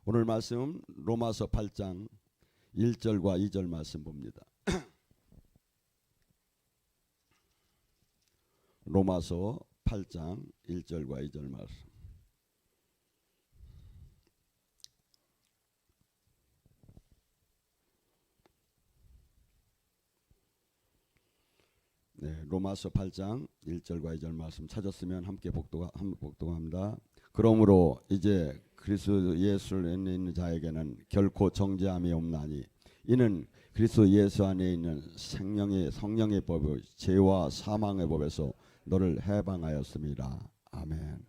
오늘 말씀 로마서 8장 1절과 2절 말씀 봅니다. 로마서 8장 1절과 2절 말씀. 네, 로마서 8장 1절과 2절 말씀 찾았으면 함께 복독합니다. 그러므로 이제 그리스도 예수 안에 있는 자에게는 결코 정죄함이 없나니 이는 그리스도 예수 안에 있는 성령의 법의 죄와 사망의 법에서 너를 해방하였습니다. 아멘.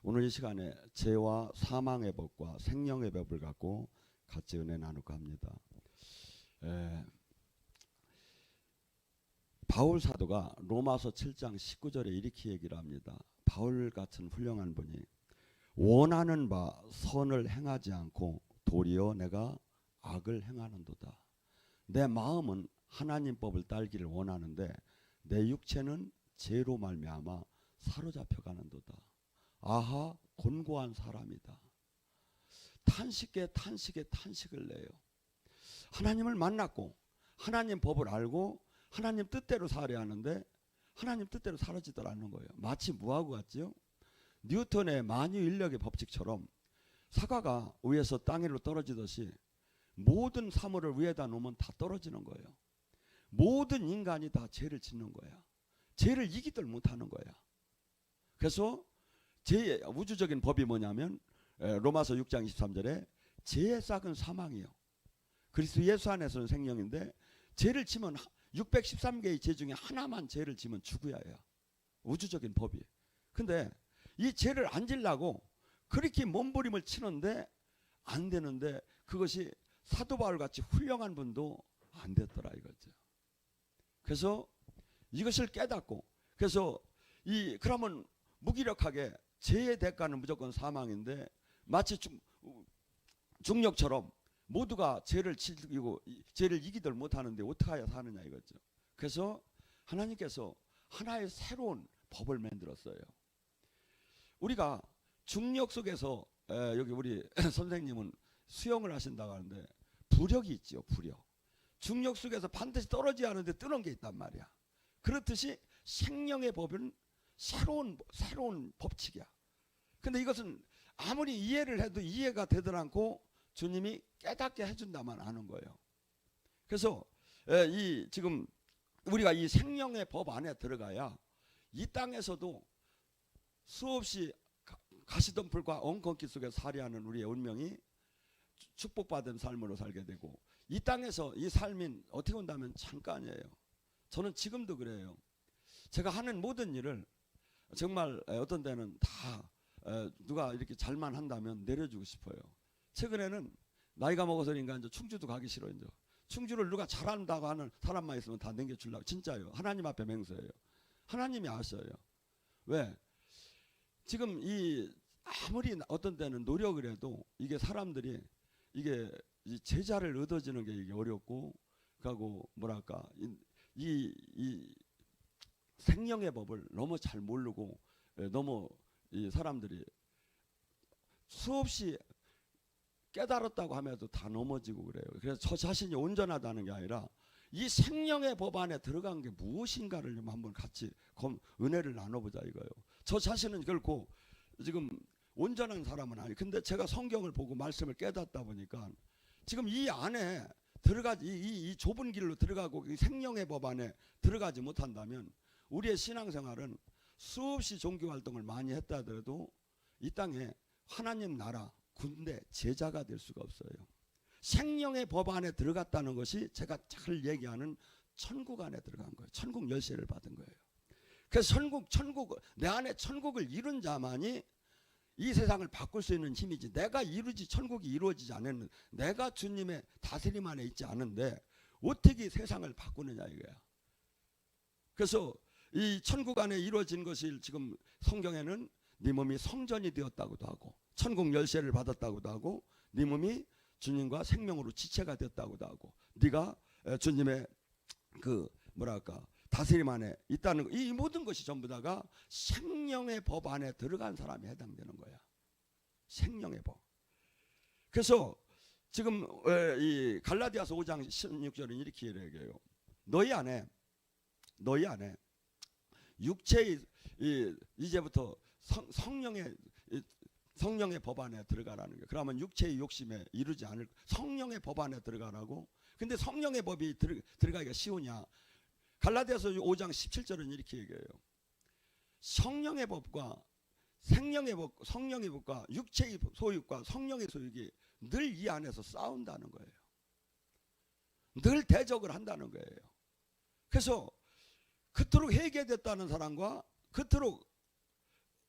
오늘 이 시간에 죄와 사망의 법과 생명의 법을 갖고 같이 은혜 나눌까 합니다. 바울 사도가 로마서 7장 19절에 이렇게 얘기를 합니다. 바울 같은 훌륭한 분이 원하는 바 선을 행하지 않고 도리어 내가 악을 행하는도다. 내 마음은 하나님 법을 따르기를 원하는데 내 육체는 죄로 말미암아 사로잡혀 가는도다. 아하, 곤고한 사람이다. 탄식에 탄식을 내요. 하나님을 만났고 하나님 법을 알고 하나님 뜻대로 살아야 하는데 하나님 뜻대로 살아지들 않는 거예요. 마치 뭐하고 같지요? 뉴턴의 만유 인력의 법칙처럼 사과가 위에서 땅으로 떨어지듯이 모든 사물을 위에다 놓으면 다 떨어지는 거예요. 모든 인간이 다 죄를 짓는 거야. 죄를 이기들 못하는 거야. 그래서 죄의 우주적인 법이 뭐냐면 로마서 6장 23절에 죄의 싹은 사망이요. 그리스도 예수 안에서는 생명인데 죄를 지면 613개의 죄 중에 하나만 죄를 지면 죽어야 해요. 우주적인 법이. 근데 이 죄를 안 지려고 그렇게 몸부림을 치는데 안 되는데 그것이 사도 바울 같이 훌륭한 분도 안 됐더라 이거죠. 그래서 이것을 깨닫고 그래서 그러면 무기력하게 죄의 대가는 무조건 사망인데 마치 중력처럼 모두가 죄를 이기들 못하는데 어떻게 해야 사느냐 이거죠. 그래서 하나님께서 하나의 새로운 법을 만들었어요. 우리가 중력 속에서 여기 우리 선생님은 수영을 하신다고 하는데 부력이 있죠. 부력. 중력 속에서 반드시 떨어져야 하는데 뜨는 게 있단 말이야. 그렇듯이 생명의 법은 새로운 법칙이야. 근데 이것은 아무리 이해를 해도 이해가 되들 않고 주님이 깨닫게 해준다만 아는 거예요. 그래서 지금 우리가 이 생명의 법 안에 들어가야 이 땅에서도 수없이 가시덤불과 엉겅퀴 속에 살이하는 우리의 운명이 축복받은 삶으로 살게 되고 이 땅에서 이 삶인 어떻게 본다면 잠깐이에요. 저는 지금도 그래요. 제가 하는 모든 일을 정말 어떤 데는 다 누가 이렇게 잘만 한다면 내려주고 싶어요. 최근에는 나이가 먹어서인가 이제 충주도 가기 싫어요. 이제 충주를 누가 잘한다고 하는 사람만 있으면 다 넘겨주려고. 진짜요. 하나님 앞에 맹세해요. 하나님이 아셔요. 왜? 지금 아무리 어떤 때는 노력을 해도 이게 사람들이 이게 제자를 얻어지는 게 이게 어렵고 그리고 뭐랄까 이 생명의 법을 너무 잘 모르고 너무 이 사람들이 수없이 깨달았다고 하면도 다 넘어지고 그래요. 그래서 저 자신이 온전하다는 게 아니라 이 생명의 법 안에 들어간 게 무엇인가를 좀 한번 같이 은혜를 나눠보자 이거예요. 저 자신은 결코 지금 온전한 사람은 아니에요. 근데 제가 성경을 보고 말씀을 깨닫다 보니까 지금 이 안에 들어가지 이 좁은 길로 들어가고 이 생명의 법 안에 들어가지 못한다면 우리의 신앙생활은 수없이 종교활동을 많이 했다 하더라도 이 땅에 하나님 나라 군대 제자가 될 수가 없어요. 생명의 법 안에 들어갔다는 것이 제가 잘 얘기하는 천국 안에 들어간 거예요. 천국 열쇠를 받은 거예요. 그래서 천국 내 안에 천국을 이룬 자만이 이 세상을 바꿀 수 있는 힘이지 내가 천국이 이루어지지 않는 내가 주님의 다스림 안에 있지 않은데 어떻게 세상을 바꾸느냐 이거야. 그래서 이 천국 안에 이루어진 것이 지금 성경에는 네 몸이 성전이 되었다고도 하고 천국 열쇠를 받았다고도 하고 네 몸이 주님과 생명으로 지체가 됐다고도 하고 네가 주님의 다스림 안에 있다는 이 모든 것이 전부 다가 생명의 법 안에 들어간 사람이 해당되는 거야. 생명의 법. 그래서 지금 이 갈라디아서 5장 16절은 이렇게 얘기해요. 너희 안에 육체의 이제부터 성령의 법 안에 들어가라는 거예요. 그러면 육체의 욕심에 이르지 않을 성령의 법 안에 들어가라고. 근데 성령의 법이 들어가기가 쉬우냐? 갈라디아서 5장 17절은 이렇게 얘기해요. 성령의 법과 성령의 법과 육체의 소유과 성령의 소유가 늘 이 안에서 싸운다는 거예요. 늘 대적을 한다는 거예요. 그래서 그토록 회개됐다는 사람과 그토록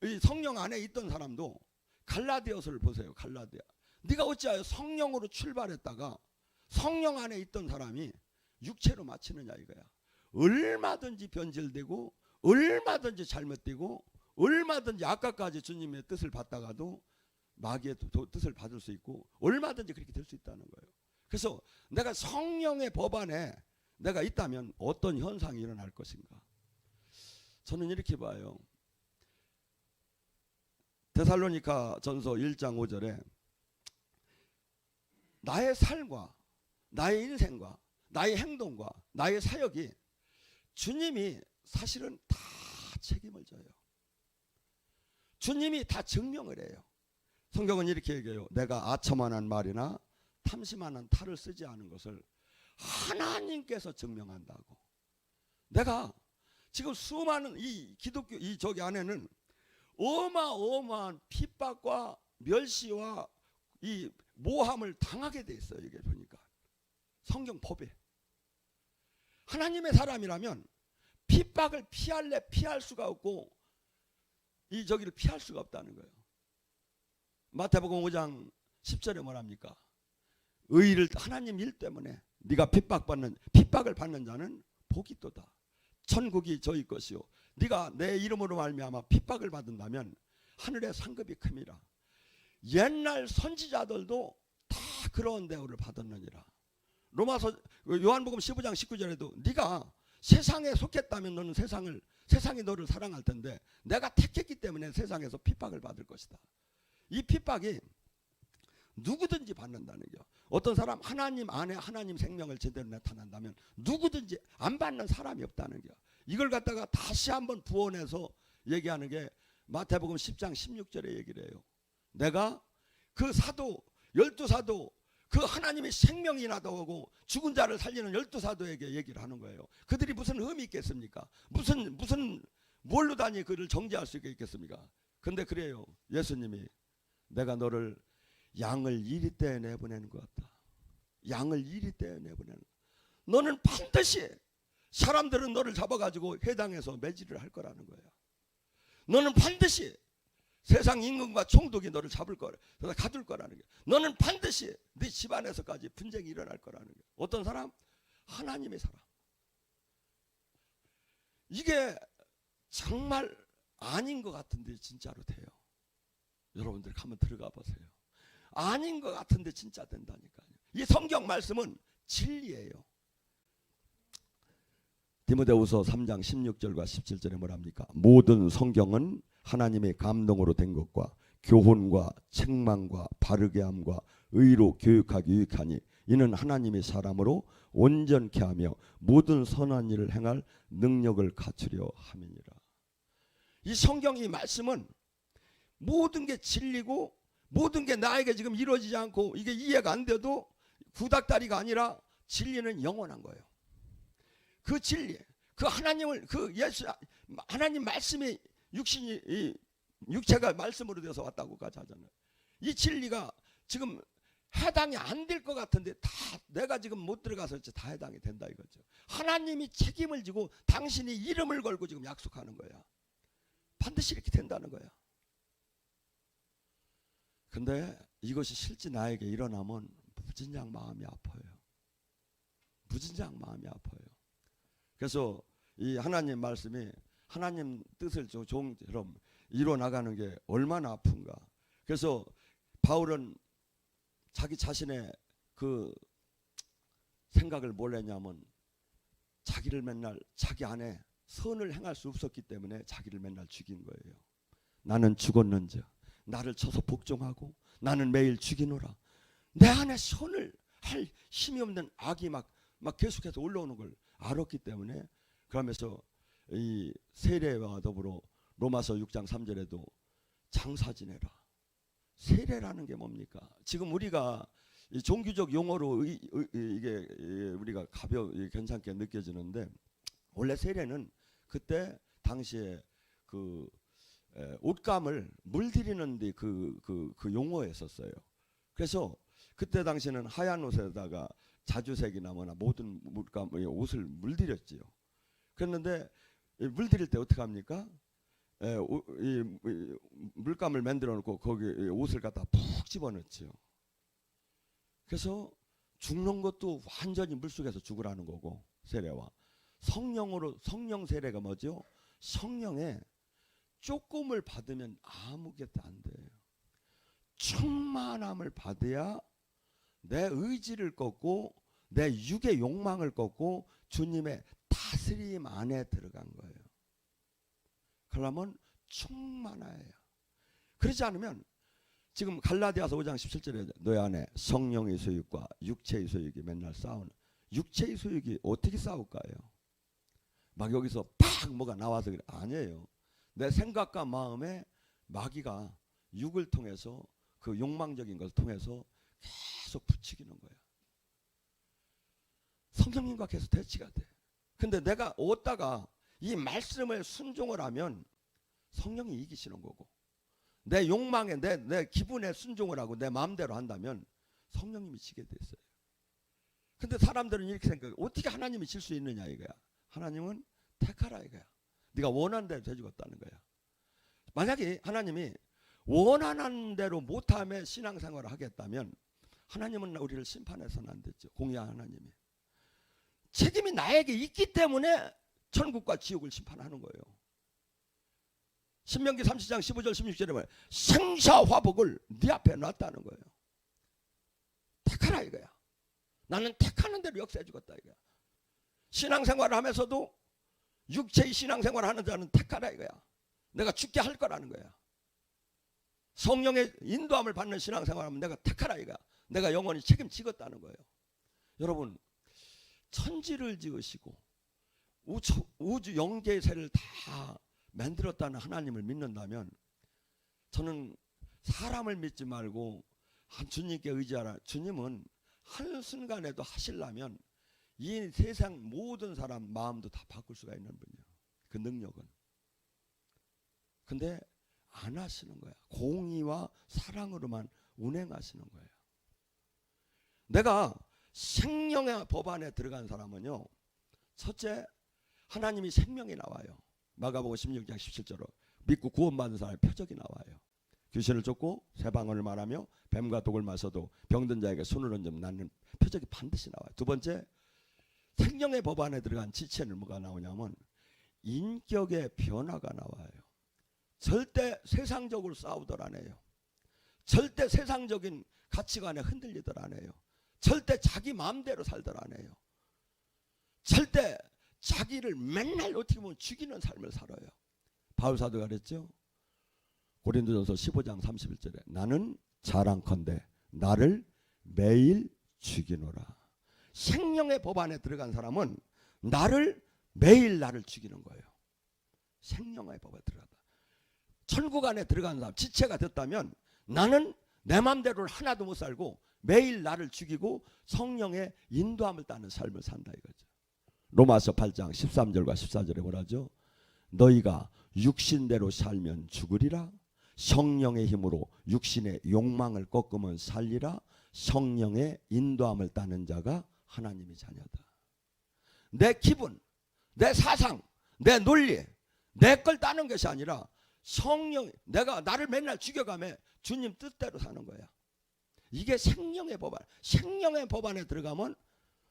이 성령 안에 있던 사람도 갈라디아서를 보세요. 갈라디아. 네가 어찌하여 성령으로 출발했다가 성령 안에 있던 사람이 육체로 마치느냐 이거야. 얼마든지 변질되고 얼마든지 잘못되고 얼마든지 아까까지 주님의 뜻을 받다가도 마귀의 뜻을 받을 수 있고 얼마든지 그렇게 될 수 있다는 거예요. 그래서 내가 성령의 법 안에 내가 있다면 어떤 현상이 일어날 것인가? 저는 이렇게 봐요. 데살로니가 전서 1장 5절에 나의 삶과 나의 인생과 나의 행동과 나의 사역이 주님이 사실은 다 책임을 져요. 주님이 다 증명을 해요. 성경은 이렇게 얘기해요. 내가 아첨하는 말이나 탐심하는 탈을 쓰지 않은 것을 하나님께서 증명한다고. 내가 지금 수많은 이 기독교 이 저기 안에는 어마어마한 핍박과 멸시와 이 모함을 당하게 돼 있어요. 이게 보니까 성경 법에 하나님의 사람이라면 핍박을 피할 수가 없고 이 저기를 피할 수가 없다는 거예요. 마태복음 5장 10절에 뭐랍니까? 의를 하나님 일 때문에 네가 핍박을 받는 자는 복이 있도다. 천국이 저희 것이요 네가 내 이름으로 말미암아 핍박을 받는다면 하늘의 상급이 큼이라. 옛날 선지자들도 다 그런 대우를 받았느니라. 로마서 요한복음 15장 19절에도 네가 세상에 속했다면 너는 세상이 너를 사랑할 텐데 내가 택했기 때문에 세상에서 핍박을 받을 것이다. 이 핍박이 누구든지 받는다는 거예요. 어떤 사람 하나님 안에 하나님 생명을 제대로 나타난다면 누구든지 안 받는 사람이 없다는 거예요. 이걸 갖다가 다시 한번 부언해서 얘기하는 게 마태복음 10장 16절에 얘기를 해요. 내가 그 사도 12사도 그 하나님의 생명이 나다고 죽은 자를 살리는 12사도에게 얘기를 하는 거예요. 그들이 무슨 흠이 있겠습니까? 무슨 뭘로 다니 그를 정죄할 수 있겠습니까? 근데 그래요. 예수님이 내가 너를 양을 이리 떼어 내보내는 것 같다. 양을 이리 떼어 내보내는. 너는 반드시 사람들은 너를 잡아가지고 회당에서 매질을 할 거라는 거야. 너는 반드시 세상 임금과 총독이 너를 잡을 거라, 가둘 거라는 거야. 너는 반드시 네 집안에서까지 분쟁이 일어날 거라는 거야. 어떤 사람? 하나님의 사람. 이게 정말 아닌 것 같은데 진짜로 돼요. 여러분들 한번 들어가 보세요. 아닌 것 같은데 진짜 된다니까요. 이 성경 말씀은 진리예요. 디모데후서 3장 16절과 17절에 뭐랍니까? 모든 성경은 하나님의 감동으로 된 것과 교훈과 책망과 바르게 함과 의로 교육하기 유익하니 이는 하나님의 사람으로 온전케 하며 모든 선한 일을 행할 능력을 갖추려 함이니라. 이 성경의 말씀은 모든 게 진리고 모든 게 나에게 지금 이루어지지 않고 이게 이해가 안 돼도 구닥다리가 아니라 진리는 영원한 거예요. 그 진리, 그 하나님을 그 예수 하나님 말씀이 육체가 말씀으로 되어서 왔다고까지 하잖아요. 이 진리가 지금 해당이 안 될 것 같은데 다 내가 지금 못 들어가서 다 해당이 된다 이거죠. 하나님이 책임을 지고 당신이 이름을 걸고 지금 약속하는 거야. 반드시 이렇게 된다는 거야. 근데 이것이 실제 나에게 일어나면 무진장 마음이 아파요. 무진장 마음이 아파요. 그래서 이 하나님 말씀이 하나님 뜻을 종처럼 이루어 나가는 게 얼마나 아픈가. 그래서 바울은 자기 자신의 그 생각을 뭘 했냐면 자기를 맨날 자기 안에 선을 행할 수 없었기 때문에 자기를 맨날 죽인 거예요. 나는 죽었는지 나를 쳐서 복종하고 나는 매일 죽이노라. 내 안에 선을 할 힘이 없는 악이 막 계속해서 올라오는 걸 알았기 때문에, 그러면서 이 세례와 더불어 로마서 6장 3절에도 장사 지내라. 세례라는 게 뭡니까? 지금 우리가 이 종교적 용어로 이게 우리가 괜찮게 느껴지는데, 원래 세례는 그때 당시에 그 옷감을 물들이는데 그 용어였었어요. 그래서 그때 당시에는 하얀 옷에다가 자주색이나 뭐나 모든 옷을 물들였지요. 그랬는데 물들일 때 어떻게 합니까? 이 물감을 만들어 놓고 거기 옷을 갖다 푹 집어넣지요. 그래서 죽는 것도 완전히 물속에서 죽으라는 거고, 세례와 성령 세례가 뭐죠? 성령의 조금을 받으면 아무것도 안 돼요. 충만함을 받아야 내 의지를 꺾고 내 육의 욕망을 꺾고 주님의 다스림 안에 들어간 거예요. 그러면 충만해야 해요. 그러지 않으면 지금 갈라디아서 5장 17절에 너희 안에 성령의 소유과 육체의 소유이 맨날 싸우는, 육체의 소유이 어떻게 싸울까요? 막 여기서 팍 뭐가 나와서 그래. 아니에요. 내 생각과 마음에 마귀가 육을 통해서 그 욕망적인 것을 통해서 계속 부추기는 거야. 성령님과 계속 대치가 돼. 근데 내가 얻다가 이 말씀을 순종을 하면 성령이 이기시는 거고, 내 욕망에 내 기분에 순종을 하고 내 마음대로 한다면 성령님이 지게 돼 있어요. 근데 사람들은 이렇게 생각해. 어떻게 하나님이 질 수 있느냐 이거야. 하나님은 택하라 이거야. 네가 원하는 대로 되주겠다는 거야. 만약에 하나님이 원하는 대로 못하며 신앙생활을 하겠다면 하나님은 우리를 심판해서는 안 됐죠. 공의한 하나님이. 책임이 나에게 있기 때문에 천국과 지옥을 심판하는 거예요. 신명기 30장 15절 16절에 보면 생사화복을 네 앞에 놨다는 거예요. 택하라 이거야. 나는 택하는 대로 역사해 주겠다 이거야. 신앙생활을 하면서도 육체의 신앙생활을 하는 자는 택하라 이거야. 내가 죽게 할 거라는 거야. 성령의 인도함을 받는 신앙생활을 하면 내가 택하라 이거야. 내가 영원히 책임지겠다는 거예요. 여러분, 천지를 지으시고 우주 영계의 새를 다 만들었다는 하나님을 믿는다면, 저는 사람을 믿지 말고 주님께 의지하라. 주님은 한순간에도 하시려면 이 세상 모든 사람 마음도 다 바꿀 수가 있는 분이에요. 그 능력은. 근데 안 하시는 거야. 공의와 사랑으로만 운행하시는 거예요. 내가 생명의 법 안에 들어간 사람은요, 첫째, 하나님이 생명이 나와요. 마가복음 16장 17절로 믿고 구원받은 사람의 표적이 나와요. 귀신을 쫓고 새방언을 말하며 뱀과 독을 마셔도 병든 자에게 손을 얹으면 낫는 표적이 반드시 나와요. 두 번째, 생명의 법 안에 들어간 지체는 뭐가 나오냐면 인격의 변화가 나와요. 절대 세상적으로 싸우들 안 해요. 절대 세상적인 가치관에 흔들리들 안 해요. 절대 자기 마음대로 살들 안 해요. 절대 자기를 맨날 어떻게 보면 죽이는 삶을 살아요. 바울사도가 그랬죠. 고린도전서 15장 31절에 나는 자랑컨대 나를 매일 죽이노라. 생명의 법 안에 들어간 사람은 매일 나를 죽이는 거예요. 생명의 법에 들어가다. 천국 안에 들어간 사람, 지체가 됐다면 나는 내 마음대로를 하나도 못 살고 매일 나를 죽이고 성령의 인도함을 따는 삶을 산다 이거죠. 로마서 8장 13절과 14절에 뭐라죠? 너희가 육신대로 살면 죽으리라. 성령의 힘으로 육신의 욕망을 꺾으면 살리라. 성령의 인도함을 따는 자가 하나님의 자녀다. 내 기분, 내 사상, 내 논리, 내 걸 따는 것이 아니라 성령, 내가 나를 맨날 죽여가며 주님 뜻대로 사는 거야. 이게 생명의 법 안, 생명의 법 안에 들어가면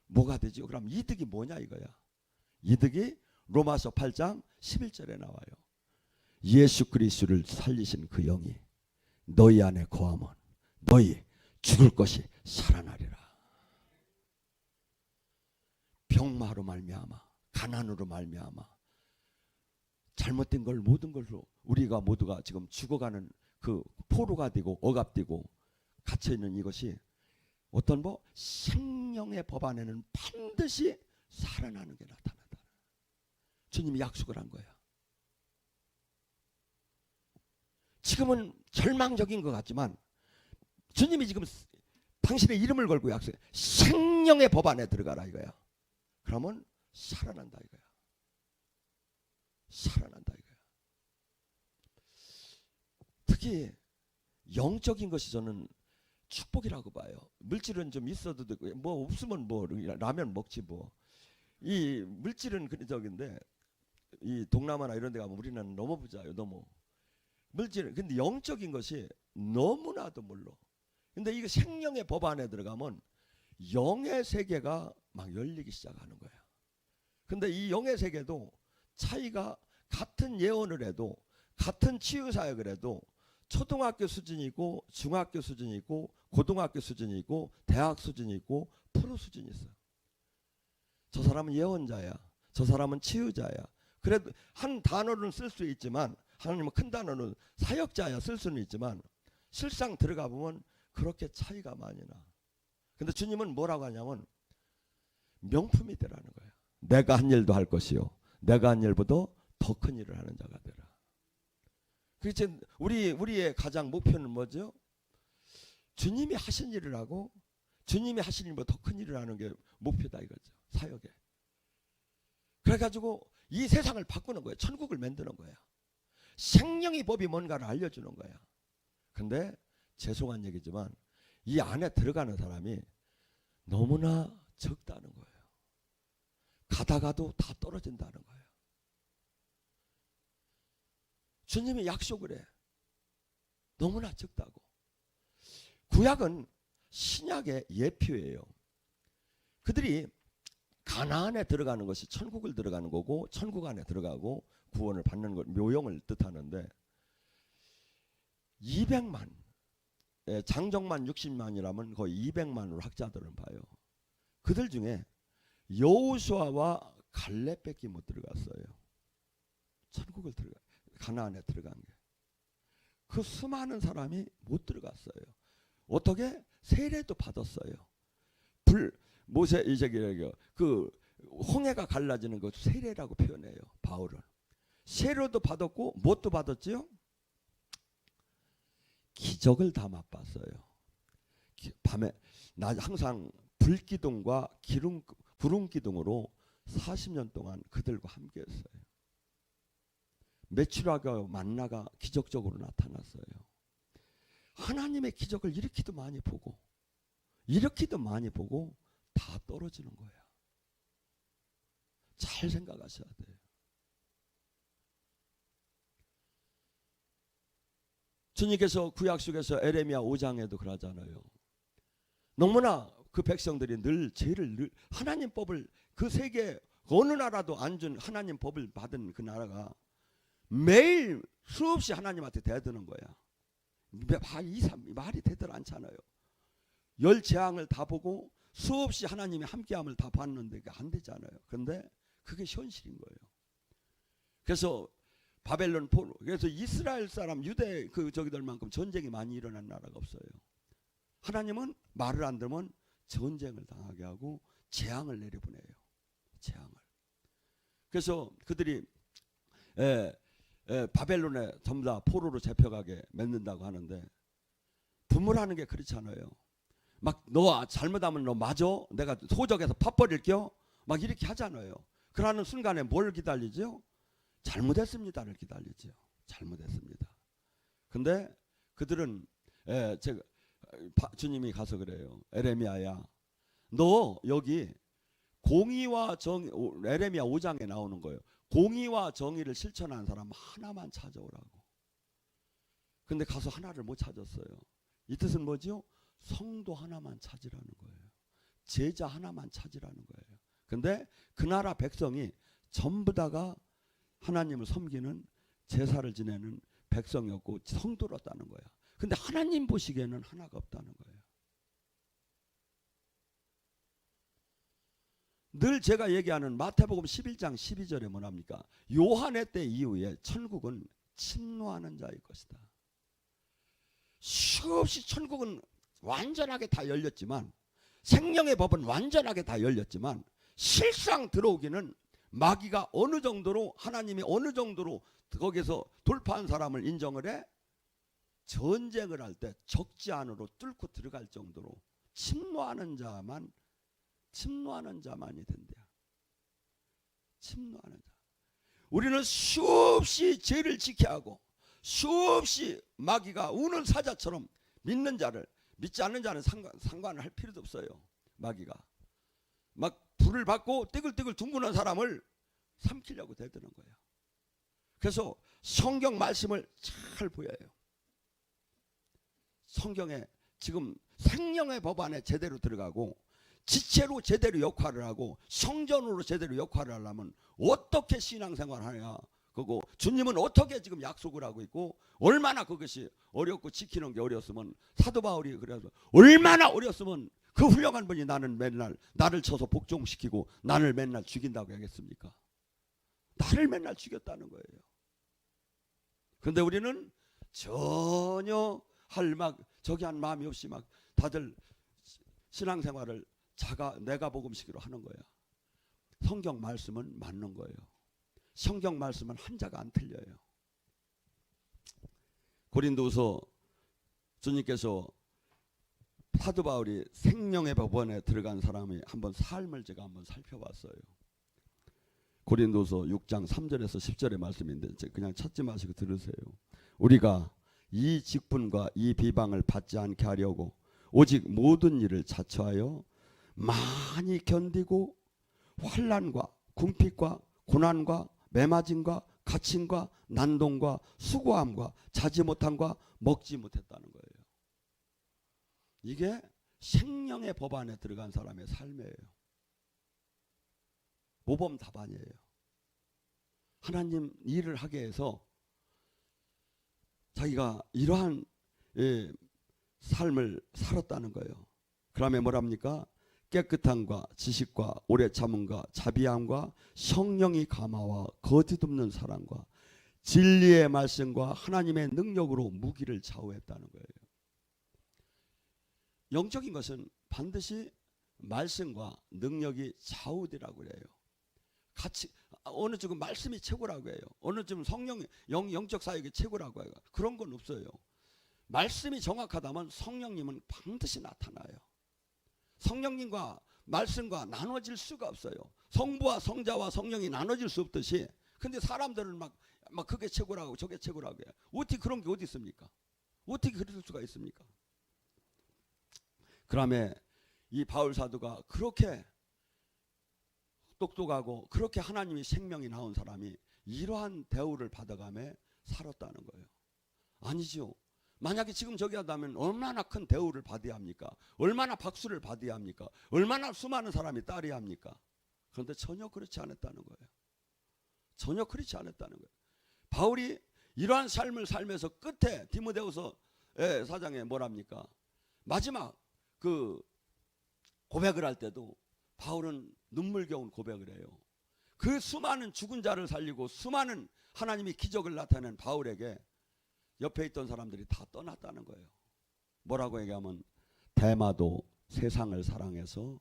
뭐가 되죠? 그럼 이득이 뭐냐 이거야. 이득이 로마서 8장 11절에 나와요. 예수 그리스도를 살리신 그 영이 너희 안에 거하면 너희 죽을 것이 살아나리라. 병마로 말미암아, 가난으로 말미암아, 잘못된 걸 모든 걸로 우리가 모두가 지금 죽어가는 그 포로가 되고 억압되고 갇혀있는 이것이 어떤 생명의 법 안에는 반드시 살아나는 게 나타나다. 주님이 약속을 한 거야. 지금은 절망적인 것 같지만 주님이 지금 당신의 이름을 걸고 약속해. 생명의 법 안에 들어가라 이거야. 그러면 살아난다 이거야. 살아난다 이거야. 특히 영적인 것이 저는 축복이라고 봐요. 물질은 좀 있어도 되고 뭐 없으면 뭐 라면 먹지 뭐. 이 물질은 그저긴데 이 동남아나 이런 데 가면 우리는 너무 부자요. 너무. 물질은 근데 영적인 것이 너무나도 몰라. 근데 이거 생명의 법 안에 들어가면 영의 세계가 막 열리기 시작하는 거야. 근데 이 영의 세계도 차이가 같은 예언을 해도 같은 치유 사역을 해도 초등학교 수준이 있고 중학교 수준이 있고 고등학교 수준이 있고 대학 수준이 있고 프로 수준이 있어. 저 사람은 예언자야. 저 사람은 치유자야. 그래도 한 단어는 쓸 수 있지만 하나님은 큰 단어는 사역자야 쓸 수는 있지만 실상 들어가 보면 그렇게 차이가 많이 나. 근데 주님은 뭐라고 하냐면 명품이 되라는 거야. 내가 한 일도 할 것이요 내가 한 일보다 더 큰 일을 하는 자가 되라. 그래서 우리의 가장 목표는 뭐죠? 주님이 하신 일을 하고 주님이 하신 일보다 더 큰 일을 하는 게 목표다 이거죠. 사역에. 그래가지고 이 세상을 바꾸는 거예요. 천국을 만드는 거야. 생명의 법이 뭔가를 알려주는 거야. 근데 죄송한 얘기지만 이 안에 들어가는 사람이 너무나 적다는 거예요. 가다가도 다 떨어진다는 거예요. 주님이 약속을 해. 너무나 적다고. 구약은 신약의 예표예요. 그들이 가나안에 들어가는 것이 천국을 들어가는 거고 천국 안에 들어가고 구원을 받는 것 묘용을 뜻하는데 200만 장정만 60만이라면 거의 200만으로 학자들은 봐요. 그들 중에 여호수아와 갈렙밖에 못 들어갔어요. 천국을 들어가 가나안에 들어간 게. 그 수많은 사람이 못 들어갔어요. 어떻게? 세례도 받았어요. 모세 이제기 그 홍해가 갈라지는 것 세례라고 표현해요. 바울은. 세례도 받았고 뭣도 받았지요? 기적을 다 맛봤어요. 밤에 항상 불기둥과 구름기둥으로 40년 동안 그들과 함께했어요. 메추라기와 만나가 기적적으로 나타났어요. 하나님의 기적을 이렇게도 많이 보고 다 떨어지는 거야. 잘 생각하셔야 돼요. 주님께서 구약 속에서 에레미야 5장에도 그러잖아요. 너무나 그 백성들이 늘 죄를 하나님 법을 그 세계 어느 나라도 안 준 하나님 법을 받은 그 나라가 매일 수없이 하나님한테 대드는 거야. 말이 되들 않잖아요. 열 재앙을 다 보고 수없이 하나님이 함께함을 다 봤는데 그게 안 되잖아요. 그런데 그게 현실인 거예요. 그래서 바벨론 포로 그래서 이스라엘 사람 유대 그 저기들만큼 전쟁이 많이 일어난 나라가 없어요. 하나님은 말을 안 들으면 전쟁을 당하게 하고 재앙을 내려보내요. 재앙을. 그래서 그들이 바벨론에 전부 다 포로로 잡혀가게 맺는다고 하는데 부모라는 게 그렇잖아요. 막 너 잘못하면 너 맞아? 내가 소적에서 팥버릴게요? 막 이렇게 하잖아요. 그러는 순간에 뭘 기다리죠? 잘못했습니다를 기다리죠. 잘못했습니다. 근데 그들은 제가 주님이 가서 그래요. 에레미야야, 너 여기 공의와 정의, 에레미야 5장에 나오는 거예요. 공의와 정의를 실천하는 사람 하나만 찾아오라고. 근데 가서 하나를 못 찾았어요. 이 뜻은 뭐지요? 성도 하나만 찾으라는 거예요. 제자 하나만 찾으라는 거예요. 근데 그 나라 백성이 전부 다가 하나님을 섬기는 제사를 지내는 백성이었고 성도였다는 거야. 근데 하나님 보시기에는 하나가 없다는 거예요. 늘 제가 얘기하는 마태복음 11장 12절에 뭐랍니까? 요한의 때 이후에 천국은 침노하는 자일 것이다. 수없이 천국은 완전하게 다 열렸지만, 생명의 법은 완전하게 다 열렸지만 실상 들어오기는 마귀가 어느 정도로, 하나님이 어느 정도로 거기서 돌파한 사람을 인정을 해? 전쟁을 할 때 적지 않으로 뚫고 들어갈 정도로 침노하는 자만이 된대요. 침노하는 자. 우리는 수없이 죄를 지켜야 하고 수없이 마귀가 우는 사자처럼 믿는 자를, 믿지 않는 자는 상관을 할 필요도 없어요. 마귀가 막 불을 받고 뜨글뜨글 둥근한 사람을 삼키려고 대드는 거예요. 그래서 성경 말씀을 잘 보여요. 성경에 지금 생명의 법 안에 제대로 들어가고 지체로 제대로 역할을 하고 성전으로 제대로 역할을 하려면 어떻게 신앙생활을 하냐, 그거 주님은 어떻게 지금 약속을 하고 있고 얼마나 그것이 어렵고 지키는 게 어려웠으면, 사도 바울이 그래서 얼마나 어려웠으면 그 훌륭한 분이 나는 맨날 나를 쳐서 복종시키고 나를 맨날 죽인다고 하겠습니까? 나를 맨날 죽였다는 거예요. 그런데 우리는 전혀 저기 한 마음이 없이 막 다들 신앙생활을 내가 복음식으로 하는 거야. 성경 말씀은 맞는 거예요. 성경 말씀은 한자가 안 틀려요. 고린도서 주님께서 사도 바울이 생명의 법원에 들어간 사람이 한번 삶을 제가 한번 살펴봤어요. 고린도서 6장 3절에서 10절의 말씀인데 그냥 찾지 마시고 들으세요. 우리가 이 직분과 이 비방을 받지 않게 하려고 오직 모든 일을 자처하여 많이 견디고 환난과 궁핍과 고난과 매맞음과 갇힘과 난동과 수고함과 자지 못함과 먹지 못했다는 거예요. 이게 생명의 법 안에 들어간 사람의 삶이에요. 모범 답안이에요. 하나님 일을 하게 해서 자기가 이러한 삶을 살았다는 거예요. 그러면 뭐랍니까? 깨끗함과 지식과 오래 참음과 자비함과 성령이 감화와 거짓 없는 사랑과 진리의 말씀과 하나님의 능력으로 무기를 좌우했다는 거예요. 영적인 것은 반드시 말씀과 능력이 좌우되라고 그래요. 같이 어느 쪽은 말씀이 최고라고 해요. 어느 쪽은 성령 영적 사역이 최고라고 해요. 그런 건 없어요. 말씀이 정확하다면 성령님은 반드시 나타나요. 성령님과 말씀과 나눠질 수가 없어요. 성부와 성자와 성령이 나눠질 수 없듯이, 근데 사람들은 막 그게 최고라고 저게 최고라고 해요. 어떻게 그런 게 어디 있습니까? 어떻게 그럴 수가 있습니까? 그다음에 이 바울 사도가 그렇게 똑똑하고 그렇게 하나님의 생명이 나온 사람이 이러한 대우를 받아가며 살았다는 거예요. 아니죠. 만약에 지금 저기 하다면 얼마나 큰 대우를 받아야 합니까? 얼마나 박수를 받아야 합니까? 얼마나 수많은 사람이 따라야 합니까? 그런데 전혀 그렇지 않았다는 거예요. 전혀 그렇지 않았다는 거예요. 바울이 이러한 삶을 살면서 끝에 디모데후서 사장에 뭐랍니까? 마지막 그 고백을 할 때도 바울은 눈물겨운 고백을 해요. 그 수많은 죽은 자를 살리고 수많은 하나님이 기적을 나타낸 바울에게 옆에 있던 사람들이 다 떠났다는 거예요. 뭐라고 얘기하면 데마도 세상을 사랑해서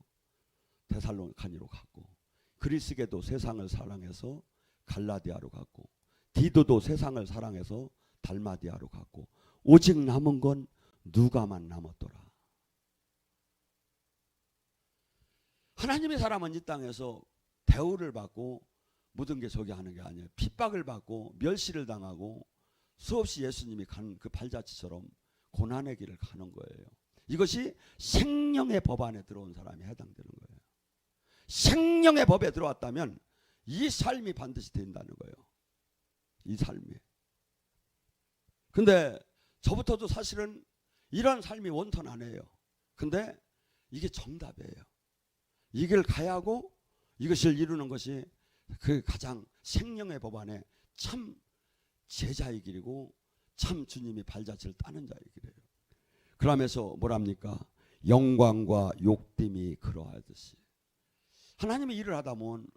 데살로니가로 갔고, 그리스게도 세상을 사랑해서 갈라디아로 갔고, 디도도 세상을 사랑해서 달마디아로 갔고, 오직 남은 건 누가만 남았더라. 하나님의 사람은 이 땅에서 대우를 받고 모든 게 저기 하는 게 아니에요. 핍박을 받고 멸시를 당하고 수없이 예수님이 간 그 발자취처럼 고난의 길을 가는 거예요. 이것이 생명의 법 안에 들어온 사람이 해당되는 거예요. 생명의 법에 들어왔다면 이 삶이 반드시 된다는 거예요. 이 삶이. 근데 저부터도 사실은 이런 삶이 원턴 아니에요. 근데 이게 정답이에요. 이 길 가야 하고 이것을 이루는 것이 그 가장 생명의 법 안에 참 제자의 길이고 참 주님이 발자취를 따는 자의 길이에요. 그러면서 뭐랍니까? 영광과 욕됨이 그러하듯이. 하나님의 일을 하다 보면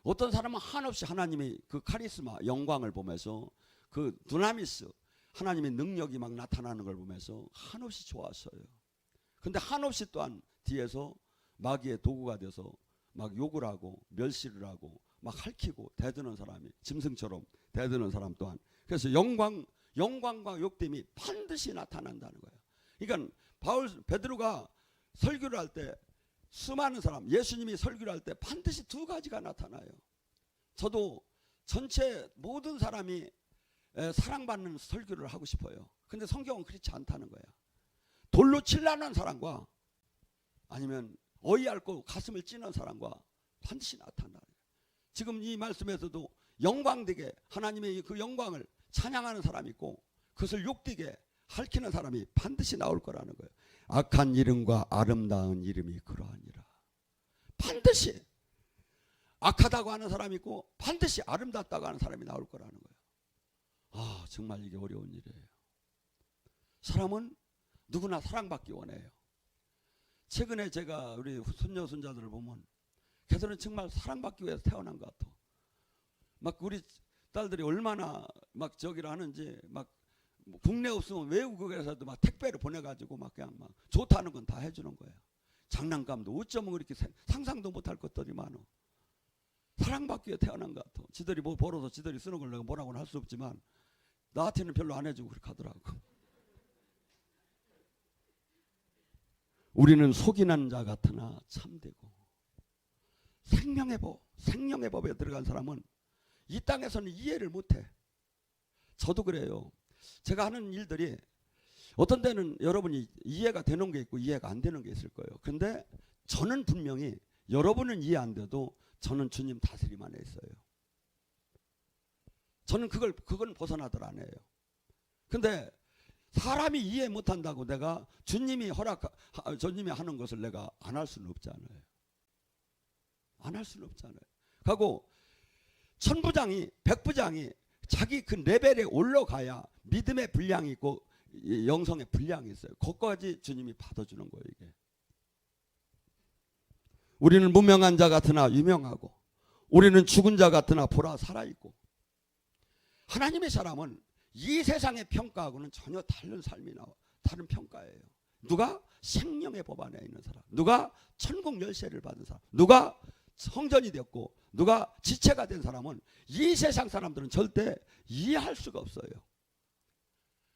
어떤 사람은 한없이 하나님의 그 카리스마, 영광을 보면서 그 두나미스, 하나님의 능력이 막 나타나는 걸 보면서 한없이 좋았어요. 근데 한없이 또한 뒤에서 마귀의 도구가 돼서 막 욕을 하고 멸시를 하고 막 핥히고 대드는 사람이 짐승처럼 대드는 사람 또한. 그래서 영광과 욕됨이 반드시 나타난다는 거예요. 그러니까 베드로가 설교를 할 때 수많은 사람, 예수님이 설교를 할 때 반드시 두 가지가 나타나요. 저도 전체 모든 사람이 사랑받는 설교를 하고 싶어요. 근데 성경은 그렇지 않다는 거야. 돌로 칠라는 사람과 아니면 어이없고 가슴을 찌는 사람과 반드시 나타나요. 지금 이 말씀에서도 영광되게 하나님의 그 영광을 찬양하는 사람이 있고 그것을 욕되게 핥히는 사람이 반드시 나올 거라는 거예요. 악한 이름과 아름다운 이름이 그러하니라. 반드시 악하다고 하는 사람이 있고 반드시 아름답다고 하는 사람이 나올 거라는 거예요. 아, 정말 이게 어려운 일이에요. 사람은 누구나 사랑받기 원해요. 최근에 제가 우리 손녀 손자들을 보면 걔들은 정말 사랑받기 위해서 태어난 것 같아. 막 우리 딸들이 얼마나 막 저기를 하는지 막 국내 없으면 외국에서도 막 택배를 보내가지고 막 그냥 막 좋다는 건 다 해주는 거야. 장난감도 어쩌면 그렇게 상상도 못할 것들이 많아. 사랑받기 위해 태어난 것 같아. 지들이 뭐 벌어서 지들이 쓰는 걸 내가 뭐라고는 할 수 없지만 나한테는 별로 안 해주고 그렇게 하더라고. 우리는 속이는 자 같으나 참되고 생명의 법에 들어간 사람은 이 땅에서는 이해를 못해. 저도 그래요. 제가 하는 일들이 어떤 때는 여러분이 이해가 되는 게 있고 이해가 안 되는 게 있을 거예요. 그런데 저는 분명히 여러분은 이해 안 돼도 저는 주님 다스림 안에 있어요. 저는 그건 벗어나들 안 해요. 근데 사람이 이해 못한다고 내가 주님이 하는 것을 내가 안 할 수는 없잖아요. 안 할 수는 없잖아요. 하고 천부장이 백부장이 자기 그 레벨에 올라가야 믿음의 분량이 있고 영성의 분량이 있어요. 그것까지 주님이 받아주는 거예요. 이게. 우리는 무명한 자 같으나 유명하고 우리는 죽은 자 같으나 보라 살아있고. 하나님의 사람은 이 세상의 평가하고는 전혀 다른 삶이 나와. 다른 평가예요. 누가 생명의 법 안에 있는 사람, 누가 천국 열쇠를 받은 사람, 누가 성전이 되었고 누가 지체가 된 사람은 이 세상 사람들은 절대 이해할 수가 없어요.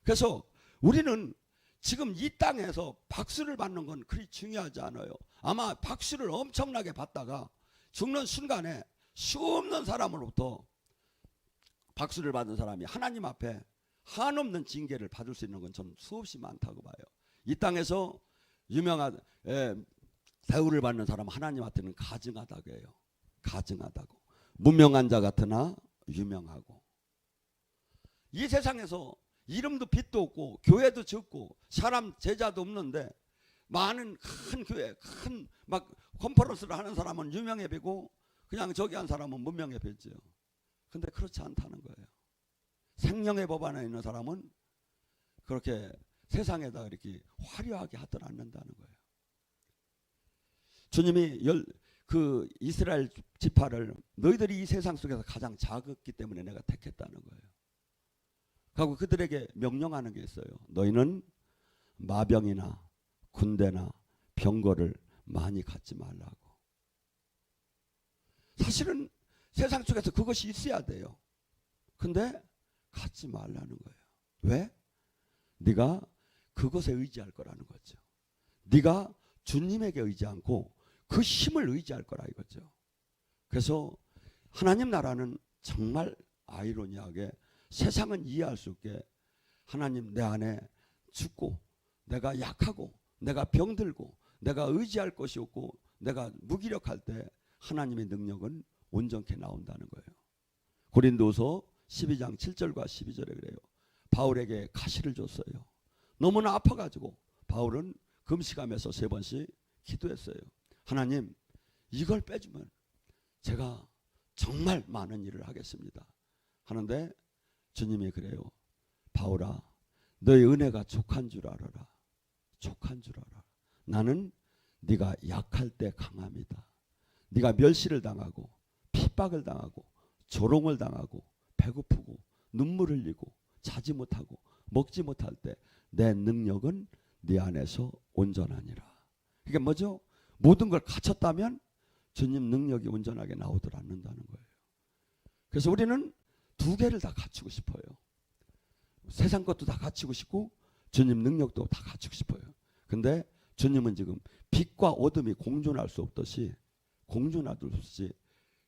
그래서 우리는 지금 이 땅에서 박수를 받는 건 그리 중요하지 않아요. 아마 박수를 엄청나게 받다가 죽는 순간에 수없는 사람으로부터 박수를 받은 사람이 하나님 앞에 한없는 징계를 받을 수 있는 건 저는 수없이 많다고 봐요. 이 땅에서 유명한 대우를 받는 사람은 하나님한테는 가증하다고 해요. 가증하다고. 무명한 자 같으나 유명하고. 이 세상에서 이름도 빛도 없고 교회도 적고 사람 제자도 없는데 많은 큰 교회 큰 막 컨퍼런스를 하는 사람은 유명해 보이고 그냥 저기 한 사람은 무명해 보이죠. 근데 그렇지 않다는 거예요. 생명의 법 안에 있는 사람은 그렇게 세상에다 이렇게 화려하게 하들 않는다는 거예요. 주님이 그 이스라엘 지파를 너희들이 이 세상 속에서 가장 작았기 때문에 내가 택했다는 거예요. 그리고 그들에게 명령하는 게 있어요. 너희는 마병이나 군대나 병거를 많이 갖지 말라고. 사실은 세상 속에서 그것이 있어야 돼요. 근데 갖지 말라는 거예요. 왜? 네가 그것에 의지할 거라는 거죠. 네가 주님에게 의지 않고 그 힘을 의지할 거라 이거죠. 그래서 하나님 나라는 정말 아이러니하게 세상은 이해할 수 없게 하나님 내 안에 죽고 내가 약하고 내가 병들고 내가 의지할 것이 없고 내가 무기력할 때 하나님의 능력은 온전케 나온다는 거예요. 고린도서 12장 7절과 12절에 그래요. 바울에게 가시를 줬어요. 너무나 아파가지고 바울은 금식하면서 3번씩 기도했어요. 하나님 이걸 빼주면 제가 정말 많은 일을 하겠습니다. 하는데 주님이 그래요. 바울아 너의 은혜가 족한 줄 알아라. 족한 줄 알아. 나는 네가 약할 때 강합니다. 네가 멸시를 당하고 핍박을 당하고 조롱을 당하고 배고프고 눈물 흘리고 자지 못하고 먹지 못할 때 내 능력은 네 안에서 온전하니라. 이게 뭐죠? 모든 걸 갖췄다면 주님 능력이 온전하게 나오질 않는다는 거예요. 그래서 우리는 두 개를 다 갖추고 싶어요. 세상 것도 다 갖추고 싶고 주님 능력도 다 갖추고 싶어요. 근데 주님은 지금 빛과 어둠이 공존할 수 없듯이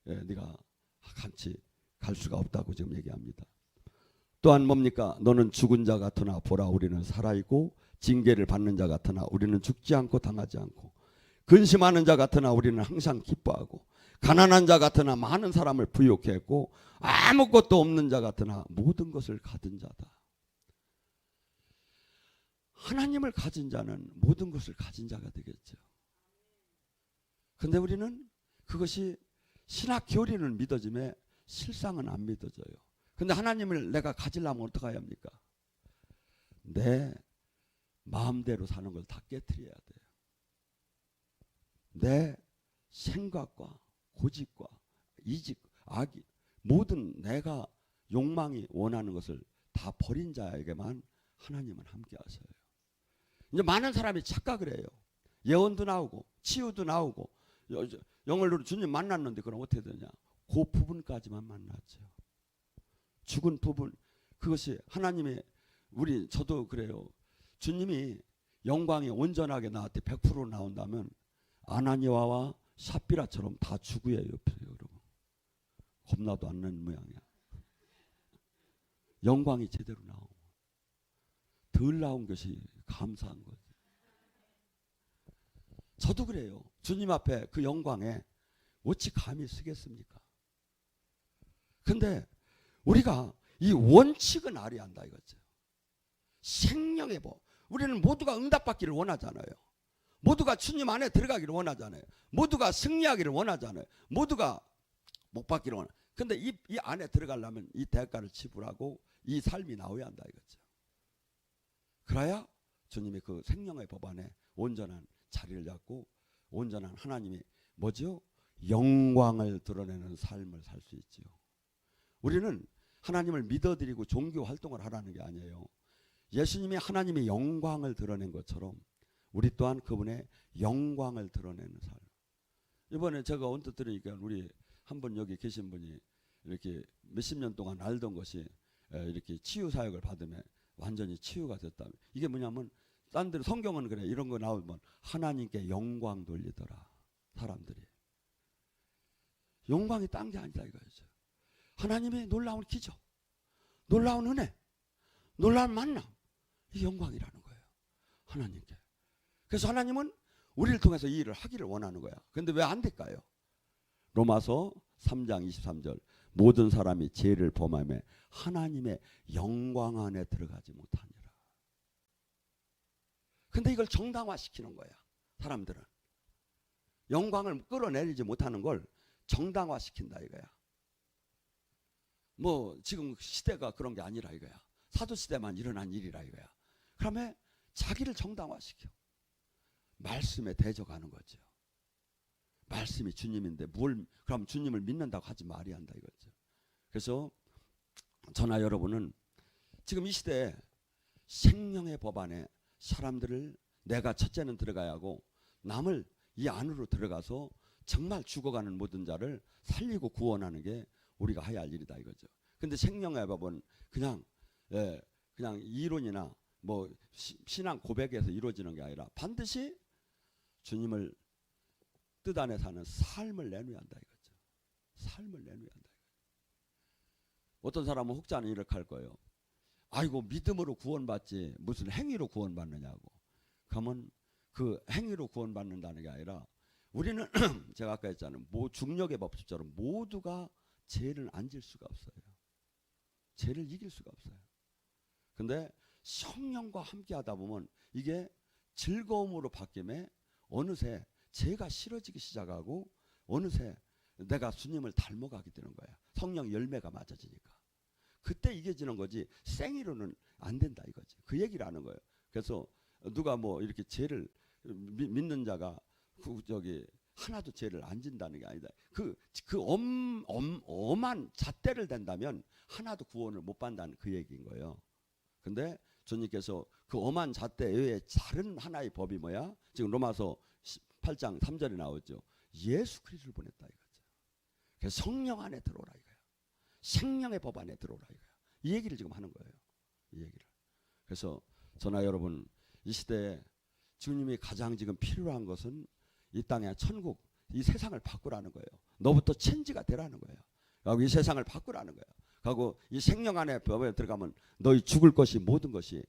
네가 같이 갈 수가 없다고 지금 얘기합니다. 또한 뭡니까? 너는 죽은 자 같으나 보라 우리는 살아있고 징계를 받는 자 같으나 우리는 죽지 않고 당하지 않고 근심하는 자 같으나 우리는 항상 기뻐하고 가난한 자 같으나 많은 사람을 부욕해 했고 아무것도 없는 자 같으나 모든 것을 가진 자다. 하나님을 가진 자는 모든 것을 가진 자가 되겠죠. 근데 우리는 그것이 신학 교리는 믿어지매 실상은 안 믿어져요. 근데 하나님을 내가 가지려면 어떻게 해야 합니까? 내 마음대로 사는 걸 다 깨트려야 돼요. 내 생각과 고집과 이직, 악이 모든 내가 욕망이 원하는 것을 다 버린 자에게만 하나님은 함께 하셔요. 이제 많은 사람이 착각을 해요. 예언도 나오고 치유도 나오고 영을 주님 만났는데 그럼 어떻게 되냐? 그 부분까지만 만났죠. 죽은 부분 그것이 하나님의 저도 그래요. 주님이 영광이 온전하게 나한테 100% 나온다면 아나니아와 삽비라처럼 다 죽어야 옆에 여러분. 겁나도 않는 모양이야. 영광이 제대로 나오고 덜 나온 것이 감사한 거지. 저도 그래요. 주님 앞에 그 영광에 어찌 감히 쓰겠습니까? 근데 우리가 이 원칙은 알아야 한다 이거죠. 생명의 법. 우리는 모두가 응답받기를 원하잖아요. 모두가 주님 안에 들어가기를 원하잖아요. 모두가 승리하기를 원하잖아요. 모두가 못 받기를 원하잖아요. 근데 이 안에 들어가려면 이 대가를 지불하고 이 삶이 나와야 한다 이거죠. 그래야 주님의 그 생명의 법 안에 온전한 자리를 잡고 온전한 하나님이 뭐죠? 영광을 드러내는 삶을 살 수 있죠. 우리는 하나님을 믿어드리고 종교 활동을 하라는 게 아니에요. 예수님이 하나님의 영광을 드러낸 것처럼 우리 또한 그분의 영광을 드러내는 삶. 이번에 제가 언뜻 들으니까 우리 한 분 여기 계신 분이 이렇게 몇십 년 동안 알던 것이 이렇게 치유 사역을 받으면 완전히 치유가 됐다면 이게 뭐냐면 딴 데로 성경은 그래 이런 거 나오면 하나님께 영광 돌리더라 사람들이. 영광이 딴 게 아니다 이거죠. 하나님의 놀라운 기적, 놀라운 은혜, 놀라운 만남 이 영광이라는 거예요. 하나님께. 그래서 하나님은 우리를 통해서 이 일을 하기를 원하는 거야. 그런데 왜 안 될까요? 로마서 3장 23절 모든 사람이 죄를 범하며 하나님의 영광 안에 들어가지 못하니라. 근데 이걸 정당화시키는 거야. 사람들은 영광을 끌어내리지 못하는 걸 정당화시킨다 이거야. 뭐 지금 시대가 그런 게 아니라 이거야. 사도시대만 일어난 일이라 이거야. 그러면 자기를 정당화시켜. 말씀에 대적하는 거죠. 말씀이 주님인데 그럼 주님을 믿는다고 하지 말아야 한다 이거죠. 그래서 저나 여러분은 지금 이 시대에 생명의 법 안에 사람들을 내가 첫째는 들어가야 하고 남을 이 안으로 들어가서 정말 죽어가는 모든 자를 살리고 구원하는 게 우리가 해야 할 일이다 이거죠. 근데 생명의 법은 그냥 이론이나 뭐 신앙 고백에서 이루어지는 게 아니라 반드시 주님을 뜻 안에 사는 삶을 내놓아야 한다 이거죠. 삶을 내놓아야 한다. 어떤 사람은 혹자는 이렇게 할 거예요. 아이고 믿음으로 구원받지 무슨 행위로 구원받느냐고. 그러면 그 행위로 구원받는다는 게 아니라 우리는 제가 아까 했잖아요. 중력의 법칙처럼 모두가 죄를 안 질 수가 없어요. 죄를 이길 수가 없어요. 근데 성령과 함께 하다 보면 이게 즐거움으로 바뀌며 어느새 죄가 싫어지기 시작하고 어느새 내가 주님을 닮아가게 되는 거야. 성령 열매가 맞아지니까. 그때 이겨지는 거지 생이로는 안 된다 이거지. 그 얘기를 하는 거예요. 그래서 누가 뭐 이렇게 죄를 믿는 자가 하나도 죄를 안 진다는 게 아니다. 엄한 잣대를 댄다면 하나도 구원을 못 받는다는 그 얘기인 거예요. 근데 주님께서 그 엄한 잣대 외에 다른 하나의 법이 뭐야? 지금 로마서 8장 3절에 나오죠. 예수 그리스도를 보냈다 이거죠. 그래서 성령 안에 들어오라 이거야. 생명의 법 안에 들어오라 이거야. 이 얘기를 지금 하는 거예요. 이 얘기를. 그래서 저나 여러분 이 시대에 주님이 가장 지금 필요한 것은 이 땅의 천국, 이 세상을 바꾸라는 거예요. 너부터 천지가 되라는 거예요. 그리고 이 세상을 바꾸라는 거예요. 그리고 이 생명 안에 법에 들어가면 너희 죽을 것이 모든 것이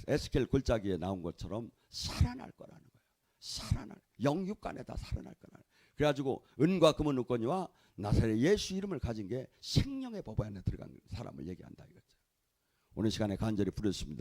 에스겔 골짜기에 나온 것처럼 살아날 거라는 거예요. 살아날 영육간에 다 살아날 거라는. 그래가지고 은과 금은 없거니와 나사렛 예수 이름을 가진 게 생명의 법 안에 들어간 사람을 얘기한다 이거죠. 오늘 시간에 간절히 부르셨습니다.